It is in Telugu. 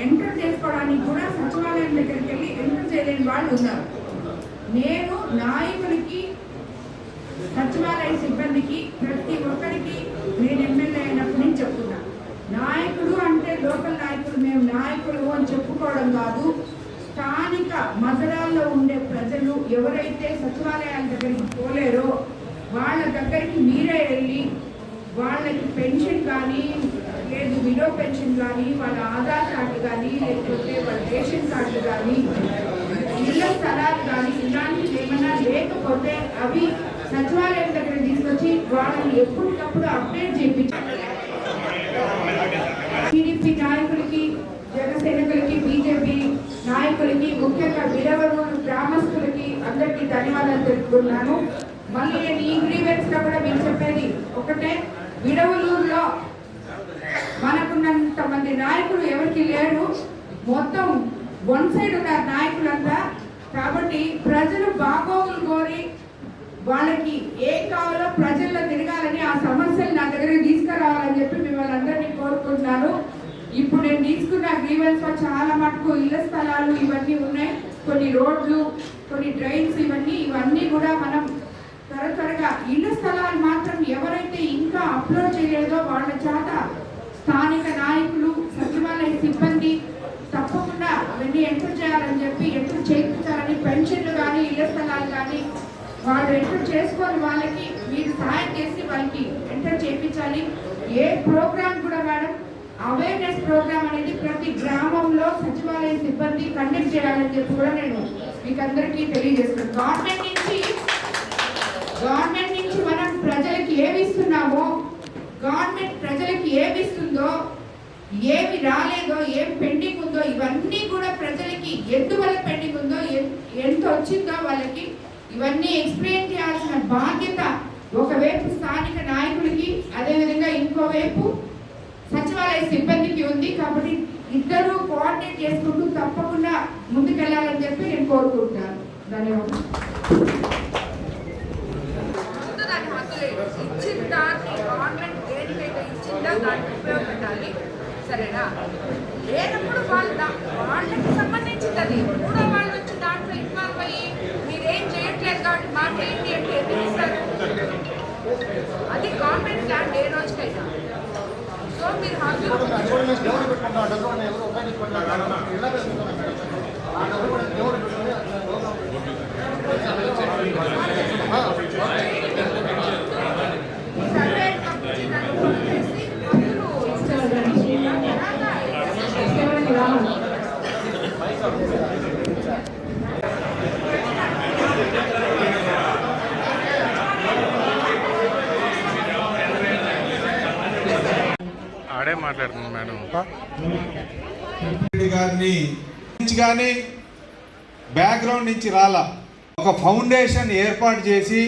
ఎంటర్ చేసుకోవడానికి కూడా సచివాలయం దగ్గరికి వెళ్ళి ఎంటర్ చేయలేని వాళ్ళు ఉన్నారు. నేను నాయకులకి, సచివాలయ సిబ్బందికి, ప్రతి ఒక్కరికి నేను ఎమ్మెల్యే అయినప్పుడు నేను చెప్తున్నా, నాయకుడు అంటే లోకల్ నాయకులు, మేము నాయకులు అని చెప్పుకోవడం కాదు. స్థానిక మధురాల్లో ఉండే ప్రజలు ఎవరైతే సచివాలయాల దగ్గరికి పోలేరో వాళ్ళ దగ్గరికి మీరే వెళ్ళి వాళ్ళకి పెన్షన్ కానీ, లేదు విడో పెన్షన్ కానీ, వాళ్ళ ఆధార్ కార్డు కానీ, లేకపోతే వాళ్ళ రేషన్ కార్డు కానీ, ఇళ్ల స్థలాలు కానీ ఇలాంటివి ఏమైనా లేకపోతే అవి సచివాలయం దగ్గర తీసుకొచ్చి వాళ్ళని ఎప్పటికప్పుడు అప్డేట్ చేయించాలి. టీడీపీ నాయకులకి, జనసేనకులకి, బీజేపీ నాయకులకి, ముఖ్యంగా విడవరు గ్రామస్తులకి అందరికీ ధన్యవాదాలు తెలుపుతున్నాను. మళ్ళీ నేను ఈ గ్రీవెన్స్ లో కూడా మీకు చెప్పేది ఒకటే, విడవలూరులో మనకున్నంత మంది నాయకులు ఎవరికి లేరు, మొత్తం వన్ సైడ్ ఉన్నారు నాయకులంతా. కాబట్టి ప్రజలు బాగోగులు కోరి వాళ్ళకి ఏం కావాలో ప్రజల్లో తిరగాలని, ఆ సమస్యలు నా దగ్గరికి తీసుకురావాలని చెప్పి మిమ్మల్ని అందరినీ కోరుకుంటున్నాను. ఇప్పుడు నేను తీసుకున్న గ్రీవెన్స్ లో చాలా మటుకు ఇళ్ల స్థలాలు ఇవన్నీ ఉన్నాయి, కొన్ని రోడ్లు, కొన్ని డ్రైన్స్, ఇవన్నీ కూడా మనం త్వరగా ఇళ్ల స్థలాలు మాత్రం ఎవరైతే ఇంకా అప్లోడ్ చేయలేదో వాళ్ళ చేత స్థానిక నాయకులు, సచివాలయ సిబ్బంది తప్పకుండా అవన్నీ ఎంటర్ చేయాలని చెప్పి, ఎంటర్ చేయించాలని, పెన్షన్లు కానీ ఇళ్ల స్థలాలు కానీ వాళ్ళు ఎంటర్ చేసుకొని వాళ్ళకి మీరు సహాయం చేసి వాళ్ళకి ఎంటర్ చేయించాలి. ఏ ప్రోగ్రామ్ కూడా మేడం, అవేర్నెస్ ప్రోగ్రామ్ అనేది ప్రతి గ్రామంలో సచివాలయ సిబ్బంది కండక్ట్ చేయాలని చెప్పి కూడా నేను మీకు అందరికీ తెలియజేస్తున్నాను. గవర్నమెంట్ నుంచి మనం ప్రజలకి ఏమి ఇస్తున్నామో, గవర్నమెంట్ ప్రజలకి ఏమి ఇస్తుందో, ఏమి రాలేదో, ఏం పెండింగ్ ఉందో ఇవన్నీ కూడా ప్రజలకి ఎందువల్ల పెండింగ్ ఉందో, ఎంత వచ్చిందో వాళ్ళకి ఇవన్నీ ఎక్స్ప్లెయిన్ చేయాల్సిన బాధ్యత ఒకవైపు స్థానిక నాయకులకి, అదేవిధంగా ఇంకోవైపు సచివాలయ సిబ్బందికి ఉంది. కాబట్టి ఇద్దరు కోఆర్డినేట్ చేసుకుంటూ తప్పకుండా ముందుకెళ్లాలని చెప్పి నేను కోరుకుంటున్నాను. ధన్యవాదాలు. ఇచ్చిన దాన్ని గవర్నమెంట్ దేనికైతే ఇచ్చిందో దాన్ని ఉపయోగపెట్టాలి, సరేనా? లేనప్పుడు వాళ్ళకి సంబంధించింది అది మూడో వాళ్ళు వచ్చి దాంట్లో ఇన్వాల్వ్ అయ్యి మీరేం చేయట్లేదు కాబట్టి మాకేంటి అంటే ఎందుకు ఇస్తారు? అది గవర్నమెంట్ ల్యాండ్ ఏ రోజుకైనా. సో మీరు ఆడే మాట్లాడుతున్నాను మేడం. గారిని కానీ బ్యాక్గ్రౌండ్ నుంచి రాలా, ఒక ఫౌండేషన్ ఏర్పాటు చేసి